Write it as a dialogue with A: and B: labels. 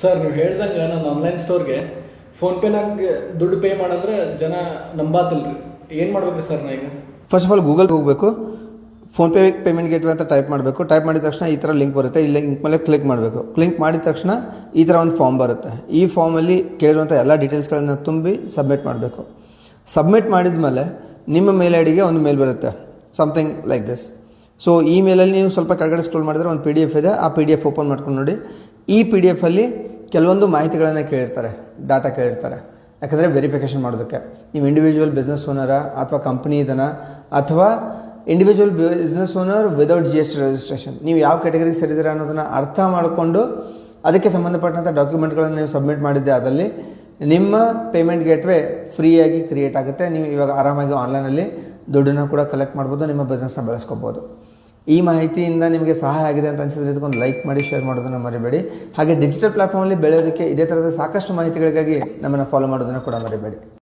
A: Sir ನೀವು ಹೇಳ್ದಂಗೆ ನಾನು ಆನ್ಲೈನ್ ಸ್ಟೋರ್ಗೆ ಫೋನ್ಪೇನಾಗ ದುಡ್ಡು ಪೇ ಮಾಡಂದ್ರೆ ಜನ ನಂಬಾತಿಲ್ರಿ, ಏನು ಮಾಡ್ಬೇಕು ಸರ್ ನಾ ಈಗ?
B: ಫಸ್ಟ್ ಆಫ್ ಆಲ್ ಗೂಗಲ್ಗೆ ಹೋಗಬೇಕು, ಫೋನ್ಪೇ ಪೇಮೆಂಟ್ ಗೇಟ್ವೇ ಅಂತ ಟೈಪ್ ಮಾಡಬೇಕು. ಟೈಪ್ ಮಾಡಿದ ತಕ್ಷಣ ಈ ಥರ ಲಿಂಕ್ ಬರುತ್ತೆ. ಈ ಲಿಂಕ್ ಮೇಲೆ ಕ್ಲಿಕ್ ಮಾಡಬೇಕು. ಕ್ಲಿಕ್ ಮಾಡಿದ ತಕ್ಷಣ ಈ ಥರ ಒಂದು ಫಾರ್ಮ್ ಬರುತ್ತೆ. ಈ ಫಾರ್ಮಲ್ಲಿ ಕೇಳಿರುವಂಥ ಎಲ್ಲ ಡೀಟೇಲ್ಸ್ಗಳನ್ನು ತುಂಬಿ ಸಬ್ಮಿಟ್ ಮಾಡಬೇಕು. ಸಬ್ಮಿಟ್ ಮಾಡಿದ ಮೇಲೆ ನಿಮ್ಮ ಮೇಲ್ ಐ ಡಿಗೆ ಒಂದು ಮೇಲ್ ಬರುತ್ತೆ, ಸಮಥಿಂಗ್ ಲೈಕ್ ದಿಸ್. ಸೊ ಈ ಮೇಲಲ್ಲಿ ನೀವು ಸ್ವಲ್ಪ ಕೆಳಗಡೆ ಸ್ಕ್ರೋಲ್ ಮಾಡಿದ್ರೆ ಒಂದು PDF ಇದೆ. ಆ PDF ಓಪನ್ ಮಾಡ್ಕೊಂಡು ನೋಡಿ. ಈ PDF ಅಲ್ಲಿ ಕೆಲವೊಂದು ಮಾಹಿತಿಗಳನ್ನು ಕೇಳಿರ್ತಾರೆ, ಡಾಟಾ ಕೇಳಿರ್ತಾರೆ. ಯಾಕಂದರೆ ವೆರಿಫಿಕೇಷನ್ ಮಾಡೋದಕ್ಕೆ ನೀವು ಇಂಡಿವಿಜುವಲ್ ಬಿಸ್ನೆಸ್ ಓನರಾ ಅಥವಾ ಕಂಪ್ನಿ ಇದನ್ನ ಅಥವಾ individual business owner without GST registration, ನೀವು ಯಾವ ಕ್ಯಾಟಗರಿಗೆ ಸೇರಿದ್ದೀರಾ ಅನ್ನೋದನ್ನು ಅರ್ಥ ಮಾಡಿಕೊಂಡು ಅದಕ್ಕೆ ಸಂಬಂಧಪಟ್ಟಂಥ ಡಾಕ್ಯುಮೆಂಟ್ಗಳನ್ನು ನೀವು ಸಬ್ಮಿಟ್ ಮಾಡಿದ್ದೆ ಆದಲ್ಲಿ ನಿಮ್ಮ ಪೇಮೆಂಟ್ ಗೇಟ್ವೇ ಫ್ರೀಯಾಗಿ ಕ್ರಿಯೇಟ್ ಆಗುತ್ತೆ. ನೀವು ಇವಾಗ ಆರಾಮಾಗಿ ಆನ್ಲೈನಲ್ಲಿ ದುಡ್ಡನ್ನು ಕೂಡ ಕಲೆಕ್ಟ್ ಮಾಡ್ಬೋದು, ನಿಮ್ಮ ಬಿಸ್ನೆಸ್ನ ಬೆಳೆಸ್ಕೋಬೋದು. ಈ ಮಾಹಿತಿಯಿಂದ ನಿಮಗೆ ಸಹಾಯ ಆಗಿದೆ ಅಂತ ಅನಿಸಿದ್ರೆ ಇದಕ್ಕೊಂದು ಲೈಕ್ ಮಾಡಿ, ಶೇರ್ ಮಾಡೋದನ್ನು ಮರಿಬೇಡಿ. ಹಾಗೆ ಡಿಜಿಟಲ್ ಪ್ಲಾಟ್ಫಾರ್ಮಲ್ಲಿ ಬೆಳೆಯೋದಕ್ಕೆ ಇದೇ ಥರದ ಸಾಕಷ್ಟು ಮಾಹಿತಿಗಳಿಗಾಗಿ ನಮ್ಮನ್ನು ಫಾಲೋ ಮಾಡೋದನ್ನು ಕೂಡ ಮರಿಬೇಡಿ.